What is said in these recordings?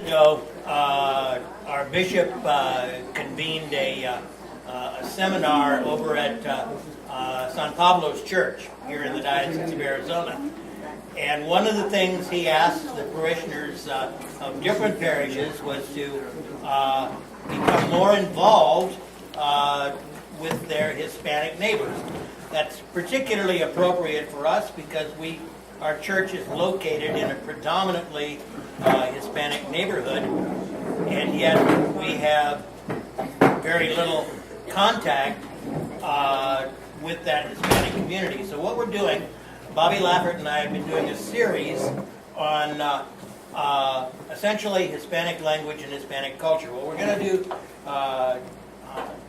ago, our bishop convened a seminar over at San Pablo's Church here in the Diocese of Arizona. And one of the things he asked the parishioners of different parishes was to become more involved with their Hispanic neighbors. That's particularly appropriate for us because our church is located in a predominantly Hispanic neighborhood, and yet we have very little contact with that Hispanic community. So what we're doing, Bobby Laffert and I have been doing a series on essentially Hispanic language and Hispanic culture. Well, we're going to do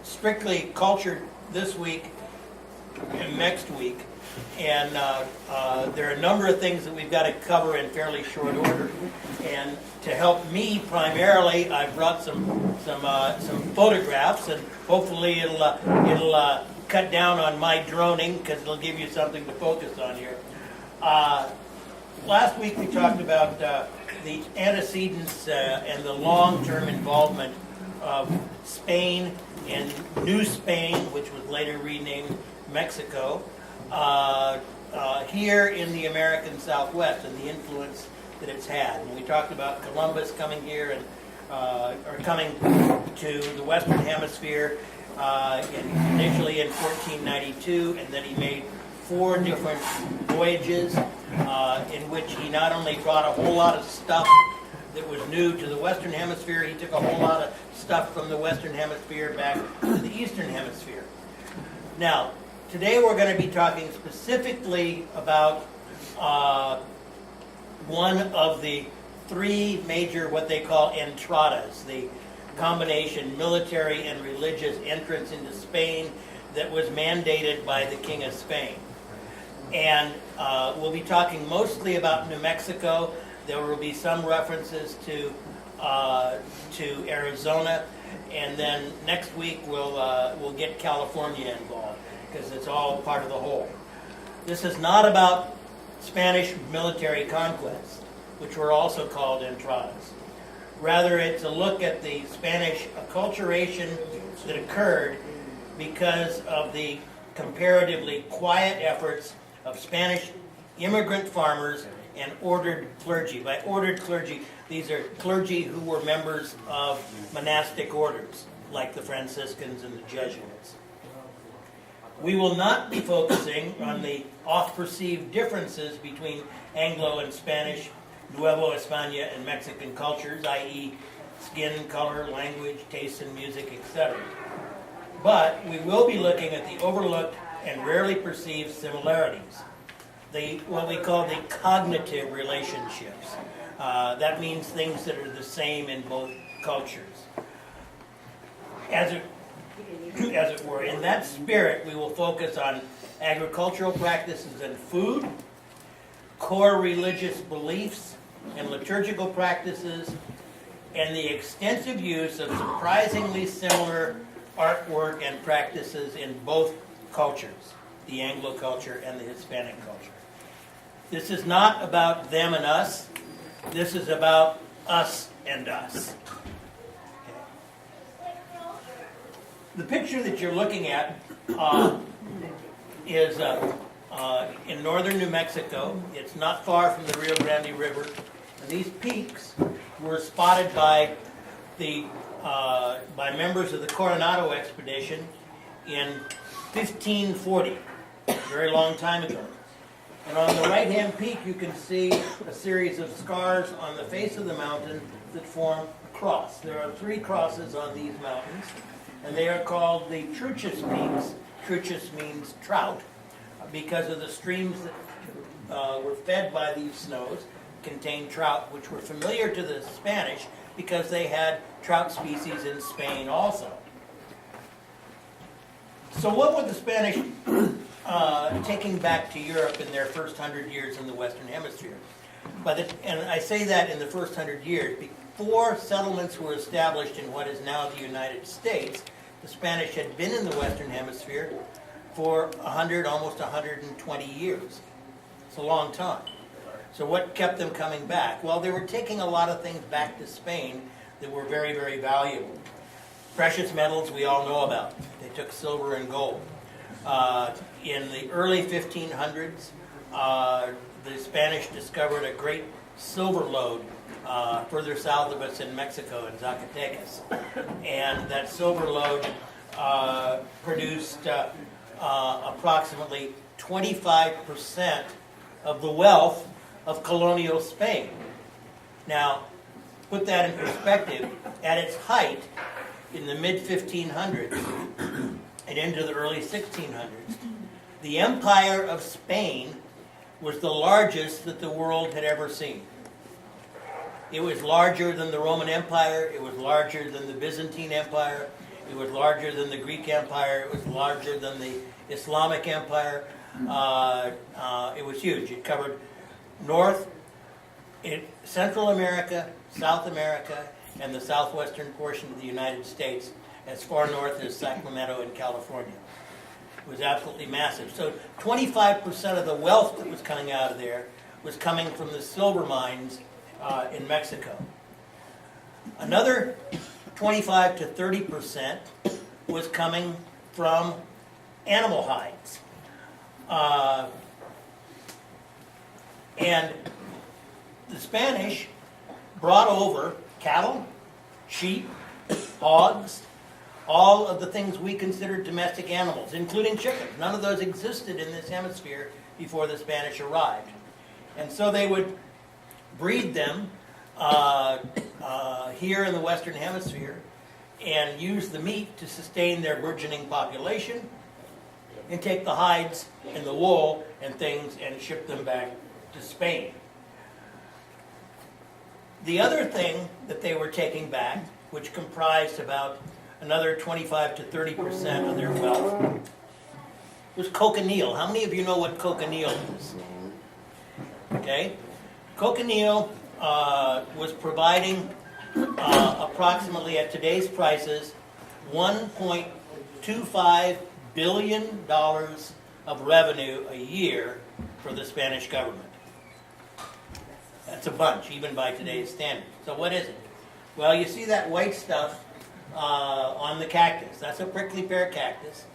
strictly culture this week and next week. And there are a number of things that we've got to cover in fairly short order. And to help me primarily, I brought some photographs, and hopefully it'll cut down on my droning because it'll give you something to focus on here. Last week we talked about the antecedents and the long-term involvement of Spain and New Spain, which was later renamed Mexico, here in the American Southwest and the influence that it's had. And we talked about Columbus coming here and or coming to the Western Hemisphere initially in 1492, and then he made 4 different voyages in which he not only brought a whole lot of stuff that was new to the Western Hemisphere, he took a whole lot of stuff from the Western Hemisphere back to the Eastern Hemisphere. Now, today we're going to be talking specifically about one of the 3 major, what they call entradas, the combination military and religious entrance into Spain that was mandated by the King of Spain. And we'll be talking mostly about New Mexico. There will be some references to Arizona, and then next week we'll get California involved, because it's all part of the whole. This is not about Spanish military conquests, which were also called entradas. Rather, it's a look at the Spanish acculturation that occurred because of the comparatively quiet efforts of Spanish immigrant farmers and ordered clergy. By ordered clergy, these are clergy who were members of monastic orders, like the Franciscans and the Jesuits. We will not be focusing on the oft-perceived differences between Anglo and Spanish, Nuevo España and Mexican cultures, i.e. skin, color, language, taste in music, etc. But we will be looking at the overlooked and rarely perceived similarities, what we call the cognitive relationships. That means things that are the same in both cultures. As it were, in that spirit, we will focus on agricultural practices and food, core religious beliefs and liturgical practices, and the extensive use of surprisingly similar artwork and practices in both cultures, the Anglo culture and the Hispanic culture. This is not about them and us. This is about us and us. Okay. The picture that you're looking at is in northern New Mexico. It's not far from the Rio Grande River. And these peaks were spotted by members of the Coronado expedition in 1540, a very long time ago. And on the right-hand peak, you can see a series of scars on the face of the mountain that form a cross. There are 3 crosses on these mountains, and they are called the Truchas Peaks. Truchas means trout, because of the streams that were fed by these snows contained trout, which were familiar to the Spanish because they had trout species in Spain also. So what were the Spanish taking back to Europe in their first 100 years in the Western Hemisphere? And I say that in the first 100 years, before settlements were established in what is now the United States, the Spanish had been in the Western Hemisphere for almost 120 years. It's a long time. So what kept them coming back? Well, they were taking a lot of things back to Spain that were very, very valuable. Precious metals we all know about. They took silver and gold. In the early 1500s, the Spanish discovered a great silver lode further south of us in Mexico, in Zacatecas. And that silver lode produced approximately 25% of the wealth of colonial Spain. Now, put that in perspective, at its height, in the mid-1500s and into the early 1600s, the Empire of Spain was the largest that the world had ever seen. It was larger than the Roman Empire, it was larger than the Byzantine Empire, it was larger than the Greek Empire, it was larger than the Islamic Empire. It was huge. It covered Central America, South America, and the southwestern portion of the United States, as far north as Sacramento in California. It was absolutely massive. So 25% of the wealth that was coming out of there was coming from the silver mines in Mexico. Another 25 to 30% was coming from animal hides. And the Spanish brought over cattle, sheep, hogs, all of the things we considered domestic animals, including chickens. None of those existed in this hemisphere before the Spanish arrived. And so they would breed them here in the Western Hemisphere and use the meat to sustain their burgeoning population, and take the hides and the wool and things and ship them back to Spain. The other thing that they were taking back, which comprised about another 25 to 30% of their wealth, was cochineal. How many of you know what cochineal is? Okay? Cochineal was providing approximately, at today's prices, $1.25 billion of revenue a year for the Spanish government. That's a bunch, even by today's standards. So what is it? Well, you see that white stuff on the cactus. That's a prickly pear cactus.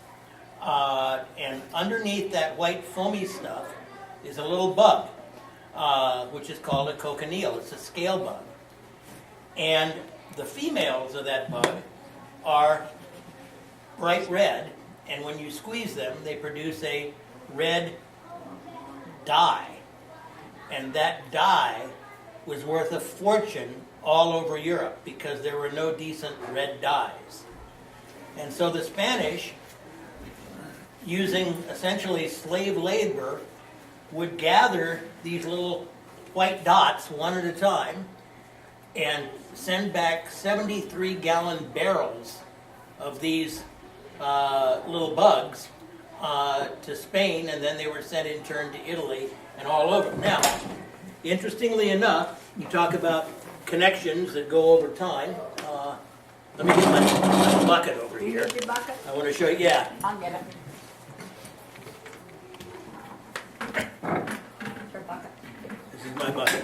And underneath that white foamy stuff is a little bug, which is called a cochineal. It's a scale bug. And the females of that bug are bright red, and when you squeeze them, they produce a red dye. And that dye was worth a fortune all over Europe because there were no decent red dyes. And so the Spanish, using essentially slave labor, would gather these little white dots one at a time and send back 73-gallon barrels of these little bugs to Spain, and then they were sent in turn to Italy and all over. Now, interestingly enough, you talk about connections that go over time. Let me get my bucket over here. You need your bucket? I want to show you, yeah. I'll get it. Your bucket. This is my bucket.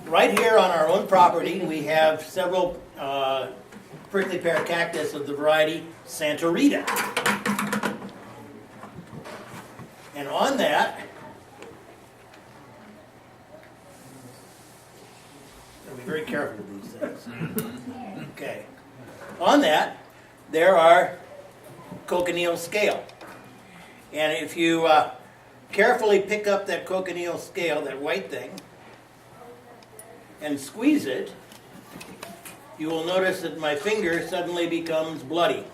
Right here on our own property, we have several prickly pear cactus of the variety Santa Rita. And on that, I'll be very careful with these things. Okay. On that, there are cochineal scale. And if you carefully pick up that cochineal scale, that white thing, and squeeze it, you will notice that my finger suddenly becomes bloody.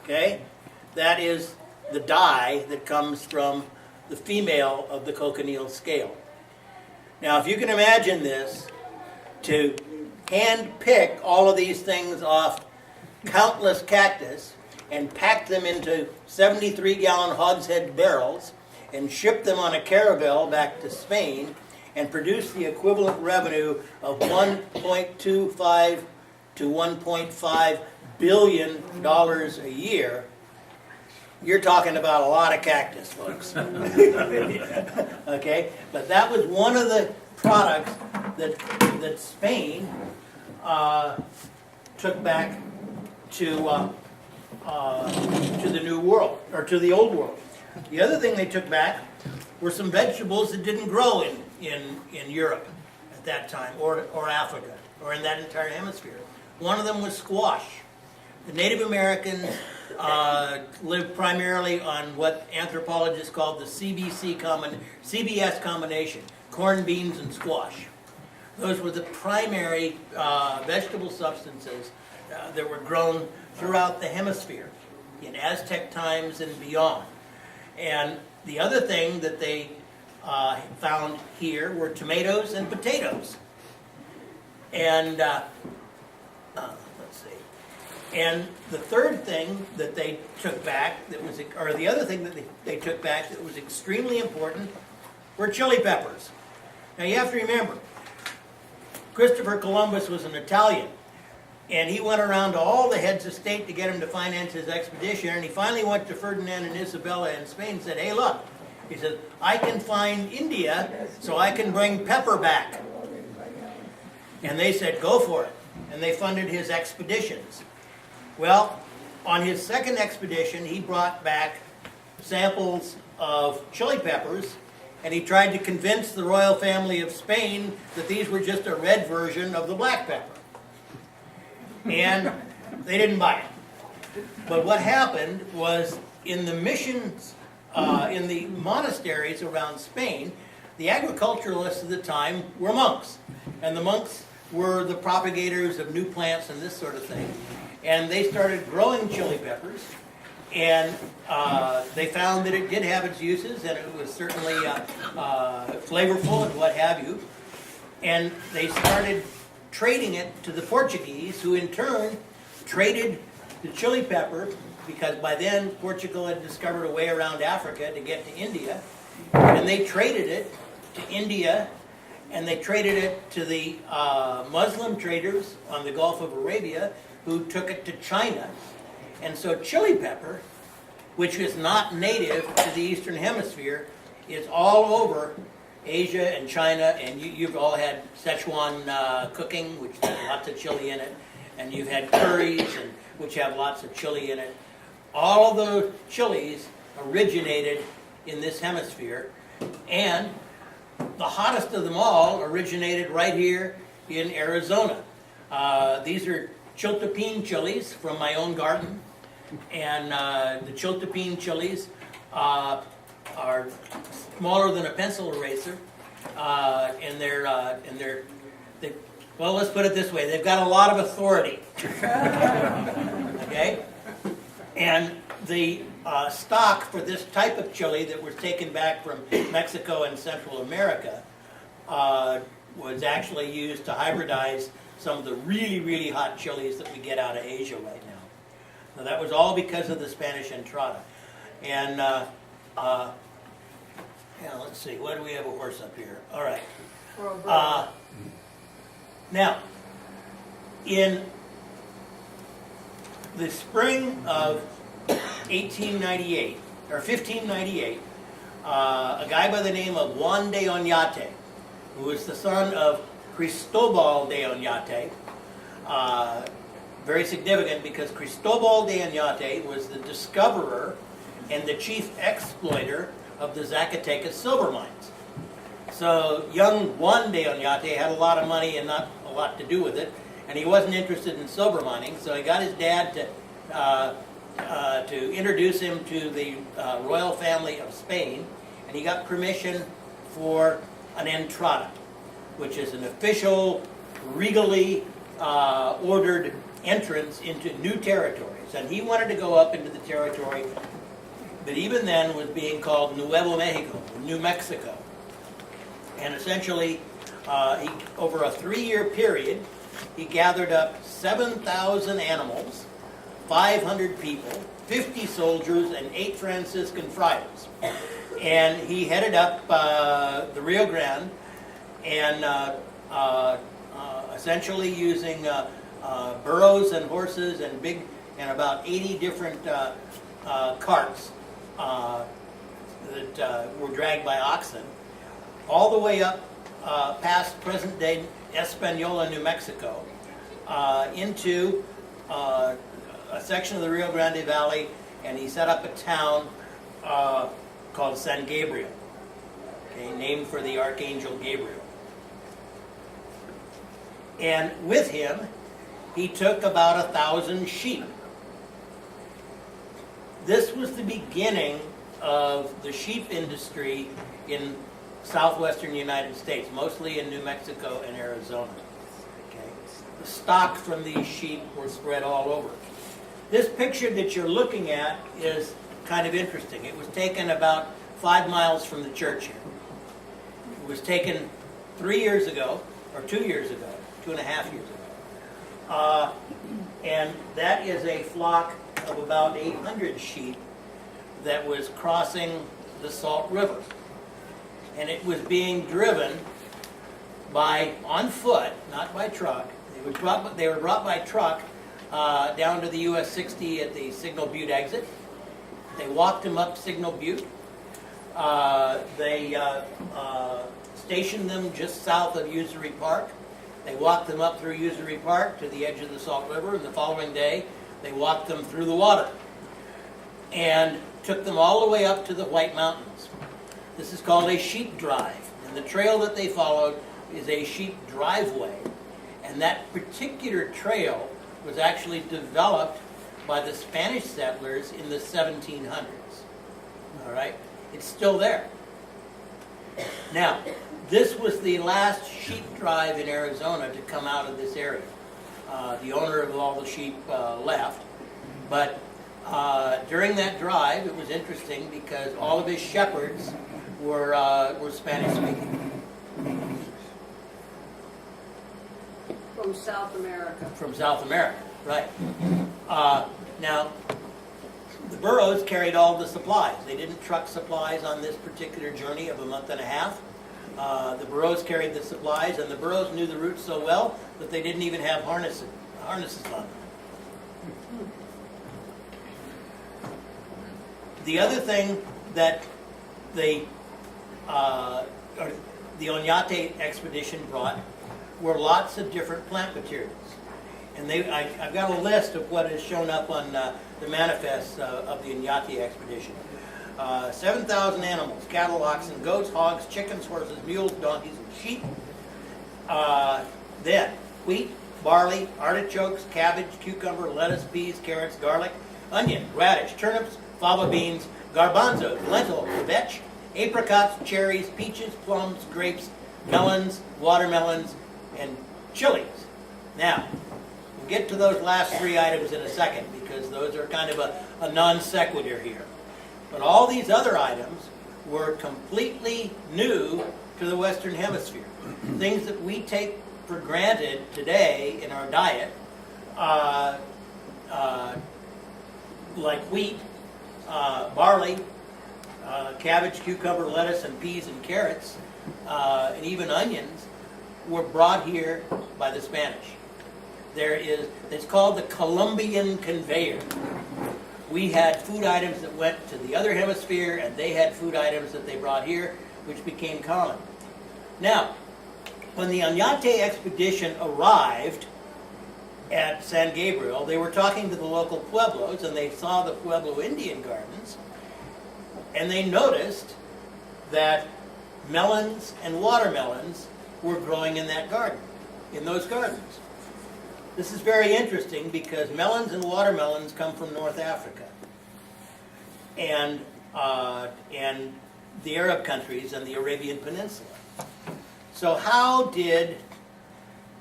Okay? That is the dye that comes from the female of the cochineal scale. Now, if you can imagine this, to hand pick all of these things off countless cactus and pack them into 73-gallon hogshead barrels and ship them on a caravel back to Spain and produce the equivalent revenue of $1.25 to $1.5 billion a year You're talking about a lot of cactus, folks. Okay, but that was one of the products that Spain took back to the New World, or to the Old World. The other thing they took back were some vegetables that didn't grow in Europe at that time, or Africa, or in that entire hemisphere. One of them was squash. The Native Americans lived primarily on what anthropologists called the CBS combination, corn, beans, and squash. Those were the primary vegetable substances that were grown throughout the hemisphere in Aztec times and beyond. And the other thing that they found here were tomatoes and potatoes. And let's see. And the third thing that they took back or the other thing that they took back that was extremely important were chili peppers. Now you have to remember, Christopher Columbus was an Italian, and he went around to all the heads of state to get him to finance his expedition, and he finally went to Ferdinand and Isabella in Spain and said, hey look, he said, I can find India so I can bring pepper back. And they said, go for it. And they funded his expeditions. Well, on his second expedition, he brought back samples of chili peppers, and he tried to convince the royal family of Spain that these were just a red version of the black pepper. And they didn't buy it. But what happened was in the missions, in the monasteries around Spain, the agriculturalists of the time were monks. And the monks were the propagators of new plants and this sort of thing. And they started growing chili peppers, and they found that it did have its uses, and it was certainly flavorful and what have you. And they started trading it to the Portuguese, who in turn traded the chili pepper, because by then Portugal had discovered a way around Africa to get to India, and they traded it to India, and they traded it to the Muslim traders on the Gulf of Arabia, who took it to China. And so chili pepper, which is not native to the Eastern Hemisphere, is all over Asia and China, and you've all had Szechuan cooking, which has lots of chili in it, and you've had curries, which have lots of chili in it. All of those chilies originated in this hemisphere, and the hottest of them all originated right here in Arizona. These are Chiltepin chilies from my own garden, and the Chiltepin chilies are smaller than a pencil eraser, and well, let's put it this way: they've got a lot of authority. Okay, and the stock for this type of chili that was taken back from Mexico and Central America was actually used to hybridize some of the really, really hot chilies that we get out of Asia right now. Now that was all because of the Spanish Entrada. And yeah, let's see, why do we have a horse up here? All right. Now, in the spring of 1898, or 1598, a guy by the name of Juan de Oñate, who was the son of Cristobal de Oñate, very significant because Cristobal de Oñate was the discoverer and the chief exploiter of the Zacatecas silver mines. So young Juan de Oñate had a lot of money and not a lot to do with it, and he wasn't interested in silver mining, so he got his dad to introduce him to the royal family of Spain, and he got permission for an entrada, which is an official, regally ordered entrance into new territories. And he wanted to go up into the territory that even then was being called Nuevo Mexico, New Mexico. And essentially, over a 3-year period, he gathered up 7,000 animals, 500 people, 50 soldiers, and 8 Franciscan friars. And he headed up the Rio Grande, and essentially using burros and horses and about 80 different carts that were dragged by oxen, all the way up past present-day Espanola, New Mexico, into a section of the Rio Grande Valley, and he set up a town called San Gabriel, okay, named for the Archangel Gabriel. And with him, he took about 1,000 sheep. This was the beginning of the sheep industry in southwestern United States, mostly in New Mexico and Arizona. Okay. The stock from these sheep were spread all over. This picture that you're looking at is kind of interesting. It was taken about 5 miles from the church here. It was taken 3 years ago, or 2 years ago, 2.5 years ago. And that is a flock of about 800 sheep that was crossing the Salt River. And it was being driven on foot, not by truck. They were brought by truck down to the US 60 at the Signal Butte exit. They walked them up Signal Butte. They stationed them just south of Usery Park. They walked them up through Usery Park to the edge of the Salt River, and the following day they walked them through the water and took them all the way up to the White Mountains. This is called a sheep drive, and the trail that they followed is a sheep driveway. And that particular trail was actually developed by the Spanish settlers in the 1700s. All right? It's still there. Now, this was the last sheep drive in Arizona to come out of this area. The owner of all the sheep left, but during that drive, it was interesting because all of his shepherds were Spanish speaking. From South America. From South America, right. Now, the burros carried all the supplies. They didn't truck supplies on this particular journey of a month and a half. The burros carried the supplies, and the burros knew the route so well that they didn't even have harnesses on them. The other thing that the Oñate expedition brought were lots of different plant materials. And I've got a list of what is shown up on the manifest of the Oñate expedition. 7,000 animals: cattle, oxen, goats, hogs, chickens, horses, mules, donkeys, and sheep. Then wheat, barley, artichokes, cabbage, cucumber, lettuce, peas, carrots, garlic, onion, radish, turnips, fava beans, garbanzos, lentils, vetch, apricots, cherries, peaches, plums, grapes, melons, watermelons, and chilies. Now, we'll get to those last 3 items in a second because those are kind of a non sequitur here. But all these other items were completely new to the Western Hemisphere. Things that we take for granted today in our diet, like wheat, barley, cabbage, cucumber, lettuce, and peas and carrots, and even onions, were brought here by the Spanish. It's called the Columbian conveyor. We had food items that went to the other hemisphere, and they had food items that they brought here, which became common. Now, when the Oñate expedition arrived at San Gabriel, they were talking to the local Pueblos, and they saw the Pueblo Indian gardens, and they noticed that melons and watermelons were growing in that garden, in those gardens. This is very interesting because melons and watermelons come from North Africa and the Arab countries and the Arabian Peninsula. So how did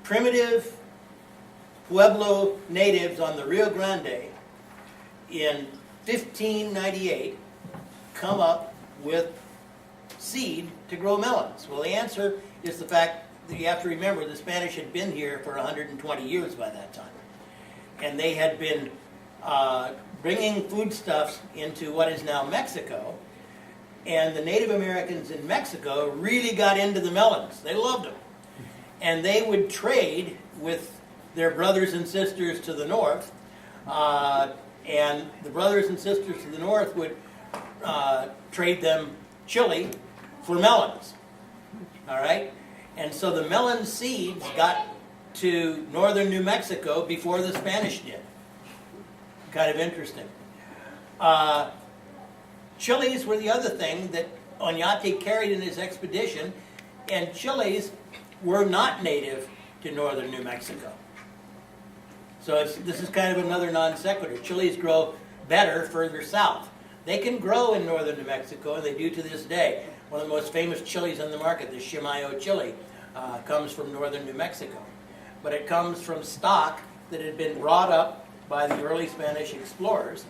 primitive Pueblo natives on the Rio Grande in 1598 come up with seed to grow melons? Well, the answer is the fact that you have to remember the Spanish had been here for 120 years by that time. And they had been bringing foodstuffs into what is now Mexico. And the Native Americans in Mexico really got into the melons. They loved them. And they would trade with their brothers and sisters to the north And the brothers and sisters to the north would trade them chili for melons. All right? And so the melon seeds got to northern New Mexico before the Spanish did. Kind of interesting. Chilies were the other thing that Oñate carried in his expedition, and chilies were not native to northern New Mexico. So this is kind of another non sequitur. Chilies grow better further south. They can grow in northern New Mexico, and they do to this day. One of the most famous chilies on the market, the Chimayo chili, comes from northern New Mexico. But it comes from stock that had been brought up by the early Spanish explorers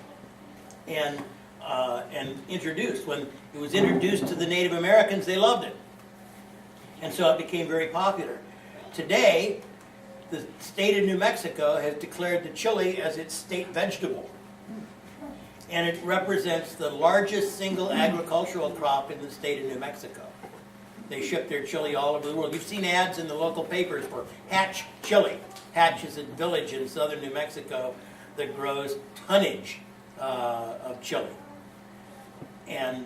and introduced. When it was introduced to the Native Americans, they loved it. And so it became very popular. Today, the state of New Mexico has declared the chili as its state vegetable. And it represents the largest single agricultural crop in the state of New Mexico. They ship their chili all over the world. You've seen ads in the local papers for Hatch Chili. Hatch is a village in southern New Mexico that grows tonnage of chili. And,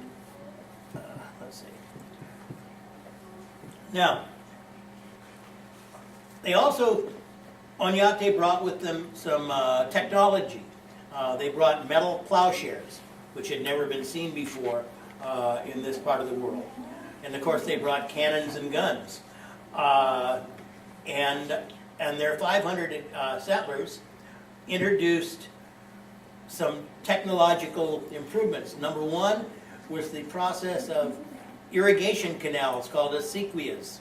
let's see. Now, they also, Oñate brought with them some technology. They brought metal plowshares, which had never been seen before in this part of the world. And of course they brought cannons and guns. And their 500 settlers introduced some technological improvements. Number one was the process of irrigation canals called acequias.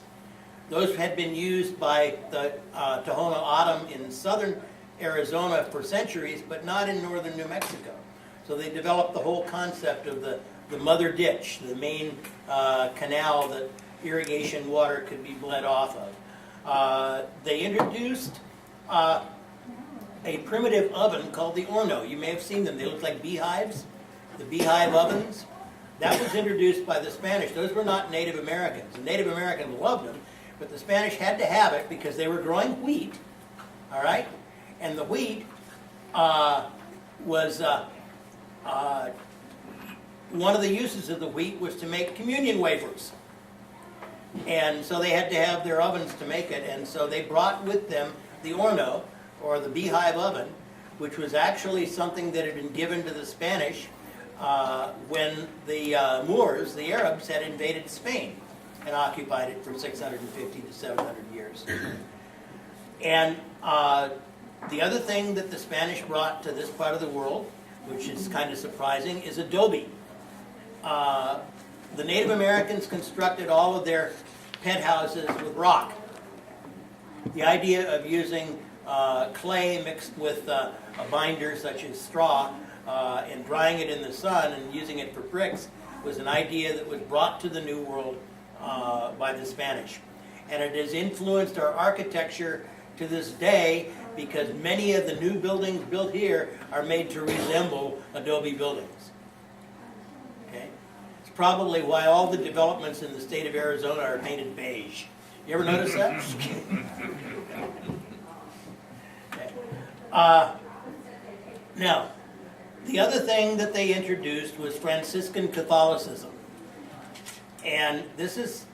Those had been used by the Tohono O'odham in southern Arizona for centuries, but not in northern New Mexico. So they developed the whole concept of the mother ditch, the main canal that irrigation water could be bled off of. They introduced a primitive oven called the horno. You may have seen them. They look like beehives, the beehive ovens. That was introduced by the Spanish. Those were not Native Americans. The Native Americans loved them, but the Spanish had to have it because they were growing wheat, all right? And the wheat was one of the uses of the wheat was to make communion wafers. And so they had to have their ovens to make it, and so they brought with them the horno, or the beehive oven, which was actually something that had been given to the Spanish when the Moors, the Arabs, had invaded Spain and occupied it for 650 to 700 years. And the other thing that the Spanish brought to this part of the world, which is kind of surprising, is adobe. The Native Americans constructed all of their penthouses with rock. The idea of using clay mixed with a binder such as straw and drying it in the sun and using it for bricks was an idea that was brought to the New World by the Spanish. And it has influenced our architecture to this day because many of the new buildings built here are made to resemble adobe buildings. Okay? It's probably why all the developments in the state of Arizona are painted beige. You ever notice that? Okay. Now, the other thing that they introduced was Franciscan Catholicism. And this is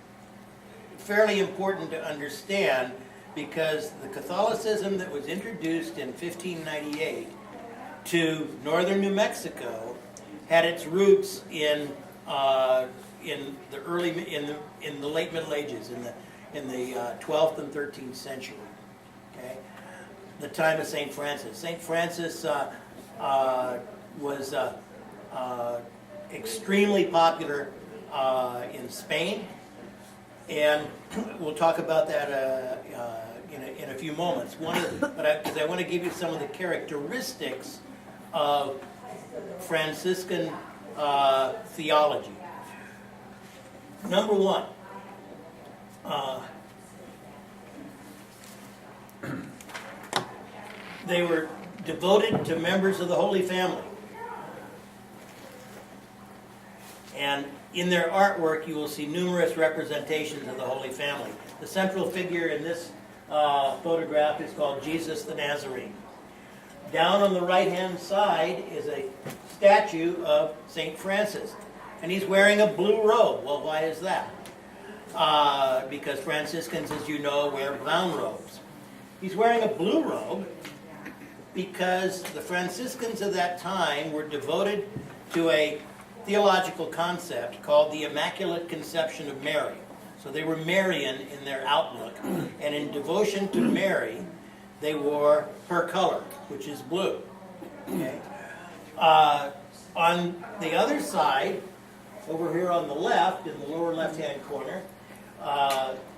fairly important to understand because the Catholicism that was introduced in 1598 to northern New Mexico had its roots in the late Middle Ages, in the 12th and 13th century. Okay, the time of Saint Francis. Saint Francis was extremely popular in Spain, and we'll talk about that in a few moments. Because I want to give you some of the characteristics of Franciscan theology. Number one, they were devoted to members of the Holy Family. And in their artwork, you will see numerous representations of the Holy Family. The central figure in this photograph is called Jesus the Nazarene. Down on the right-hand side is a statue of St. Francis. And he's wearing a blue robe. Well, why is that? Because Franciscans, as you know, wear brown robes. He's wearing a blue robe because the Franciscans of that time were devoted to a theological concept called the Immaculate Conception of Mary. So they were Marian in their outlook, and in devotion to Mary, they wore her color, which is blue. Okay? On the other side, over here on the left, in the lower left-hand corner,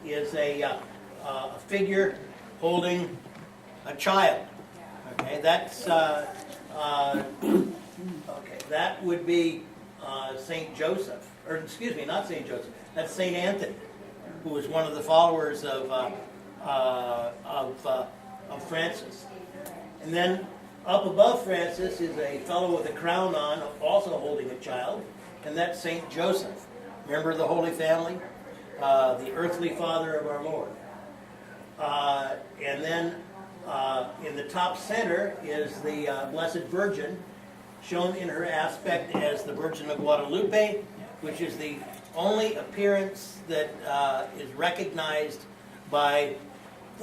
is a figure holding a child. Okay, that's okay. That would be Saint Joseph, or excuse me, not Saint Joseph. That's Saint Anthony, who was one of the followers of Francis. And then up above Francis is a fellow with a crown on, also holding a child, and that's Saint Joseph. Remember the Holy Family, the earthly father of our Lord. And then in the top center is the Blessed Virgin, shown in her aspect as the Virgin of Guadalupe, which is the only appearance that is recognized by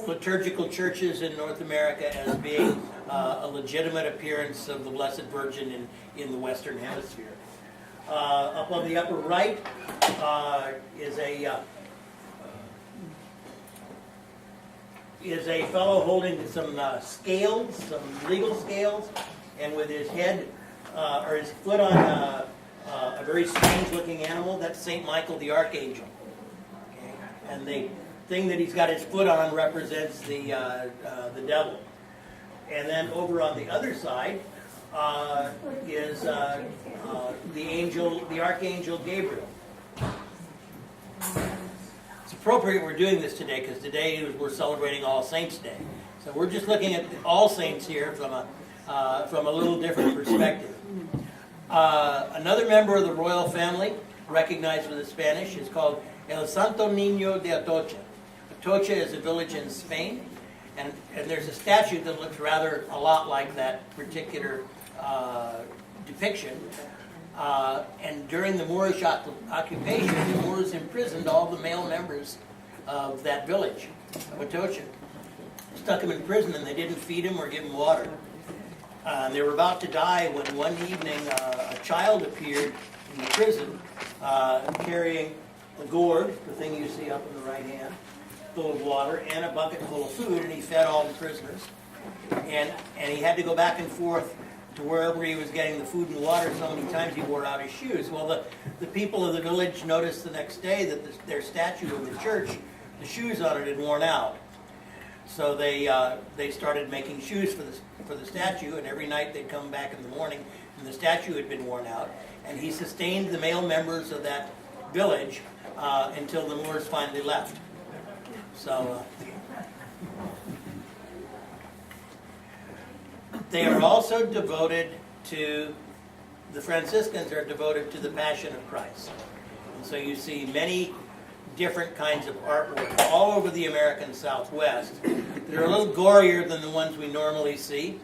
liturgical churches in North America as being a legitimate appearance of the Blessed Virgin in the Western Hemisphere. Up on the upper right is a fellow holding some scales, some legal scales, and with his head or his foot on a very strange-looking animal. That's Saint Michael the Archangel. Okay? And the thing that he's got his foot on represents the devil. And then over on the other side is the Archangel Gabriel. It's appropriate we're doing this today because today we're celebrating All Saints' Day. So we're just looking at All Saints here from a little different perspective. Another member of the royal family, recognized with the Spanish, is called El Santo Niño de Atocha. Atocha is a village in Spain, and there's a statue that looks rather a lot like that particular depiction. And during the Moorish occupation, the Moors imprisoned all the male members of that village, of Atocha. Stuck them in prison, and they didn't feed them or give them water. They were about to die when one evening a child appeared in the prison carrying a gourd, the thing you see up in the right hand, full of water, and a bucket full of food, and he fed all the prisoners. And he had to go back and forth to wherever he was getting the food and water so many times he wore out his shoes. Well, the people of the village noticed the next day that their statue of the church, the shoes on it had worn out. So they started making shoes for the statue, and every night they'd come back in the morning, and the statue had been worn out. And he sustained the male members of that village until the Moors finally left. So they are also devoted to, the Franciscans are devoted to the Passion of Christ. And so you see many different kinds of artwork all over the American Southwest. They're a little gorier than the ones we normally see,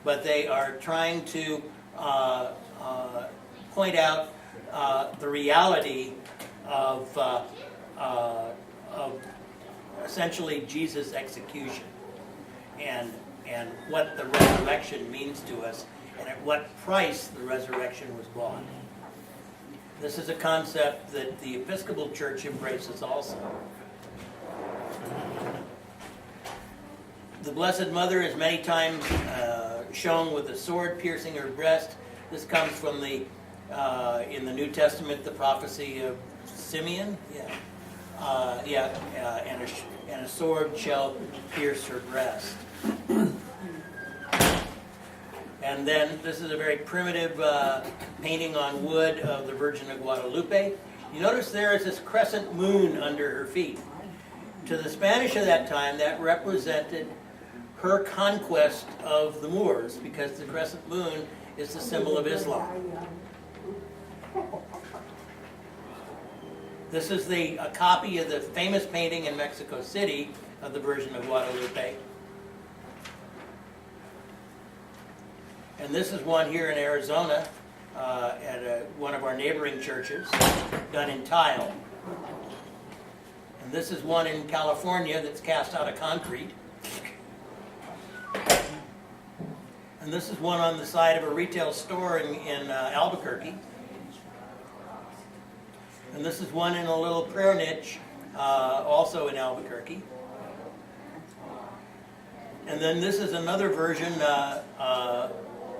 but they are trying to point out the reality of essentially Jesus' execution and what the resurrection means to us and at what price the resurrection was bought. This is a concept that the Episcopal Church embraces also. The Blessed Mother is many times shown with a sword piercing her breast. This comes from in the New Testament, the prophecy of Simeon. And a sword shall pierce her breast. And then this is a very primitive painting on wood of the Virgin of Guadalupe. You notice there is this crescent moon under her feet. To the Spanish of that time, that represented her conquest of the Moors, because the crescent moon is the symbol of Islam. This is a copy of the famous painting in Mexico City of the Virgin of Guadalupe. And this is one here in Arizona at one of our neighboring churches, done in tile. And this is one in California that's cast out of concrete. And this is one on the side of a retail store in Albuquerque. And this is one in a little prayer niche, also in Albuquerque. And then this is another version.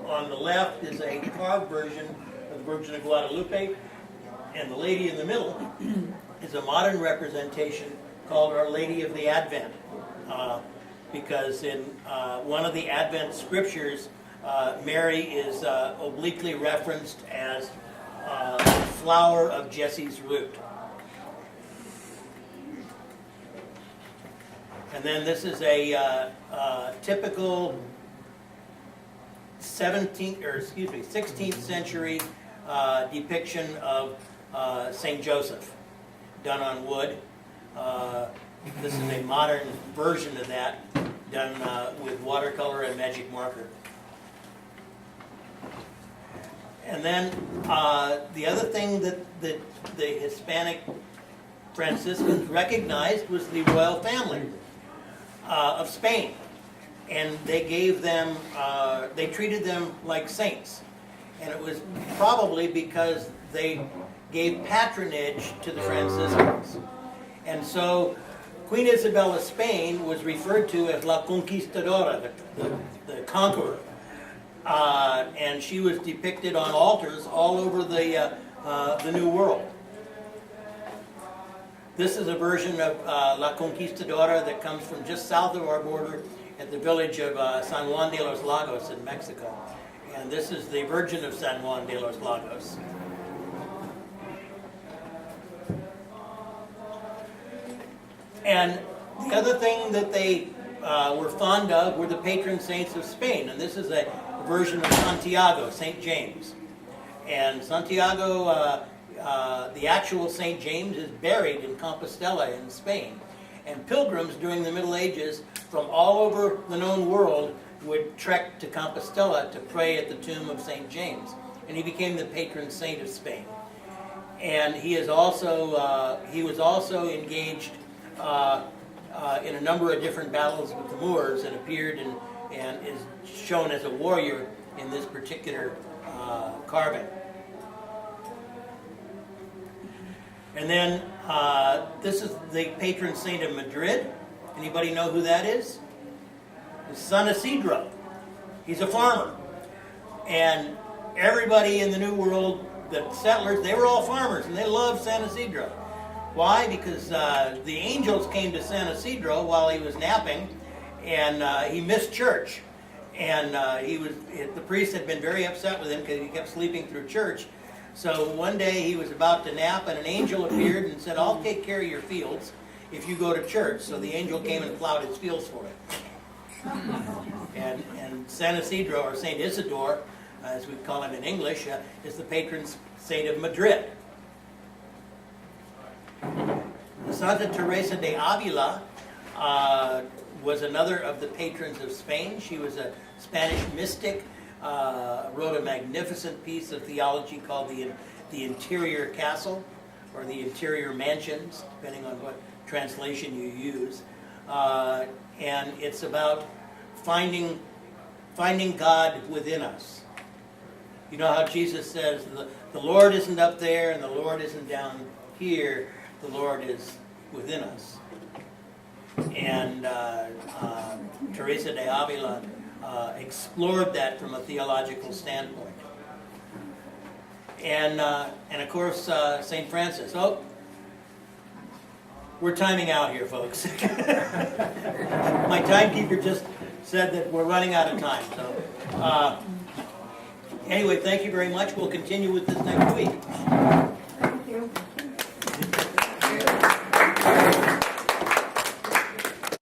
On the left is a carved version of the Virgin of Guadalupe. And the lady in the middle is a modern representation called Our Lady of the Advent. Because in one of the Advent scriptures, Mary is obliquely referenced as the flower of Jesse's root. And then this is a typical 16th century depiction of Saint Joseph, done on wood. This is a modern version of that, done with watercolor and magic marker. And then the other thing that the Hispanic Franciscans recognized was the royal family of Spain. And they gave them, they treated them like saints. And it was probably because they gave patronage to the Franciscans. And so Queen Isabel of Spain was referred to as La Conquistadora, the conqueror. And she was depicted on altars all over the New World. This is a version of La Conquistadora that comes from just south of our border at the village of San Juan de los Lagos in Mexico. And this is the Virgin of San Juan de los Lagos. And the other thing that they were fond of were the patron saints of Spain. And this is a version of Santiago, St. James. And Santiago, the actual St. James, is buried in Compostela in Spain. And pilgrims during the Middle Ages from all over the known world would trek to Compostela to pray at the tomb of St. James. And he became the patron saint of Spain. And he was also engaged in a number of different battles with the Moors, and appeared and is shown as a warrior in this particular carving. And then this is the patron saint of Madrid. Anybody know who that is? It's San Isidro. He's a farmer. And everybody in the New World, the settlers, they were all farmers, and they loved San Isidro. Why? Because the angels came to San Isidro while he was napping, and he missed church. And the priest had been very upset with him because he kept sleeping through church. So one day he was about to nap, and an angel appeared and said, "I'll take care of your fields if you go to church." So the angel came and plowed his fields for him. And San Isidro, or Saint Isidore, as we call him in English, is the patron saint of Madrid. Santa Teresa de Avila was another of the patrons of Spain. She was a Spanish mystic, wrote a magnificent piece of theology called the Interior Castle, or the Interior Mansions, depending on what translation you use. And it's about finding God within us. You know how Jesus says, the Lord isn't up there and the Lord isn't down here, the Lord is within us. And Teresa de Avila explored that from a theological standpoint. And of course, St. Francis. Oh, we're timing out here, folks. My timekeeper just said that we're running out of time. So anyway, thank you very much. We'll continue with this next week. Thank you.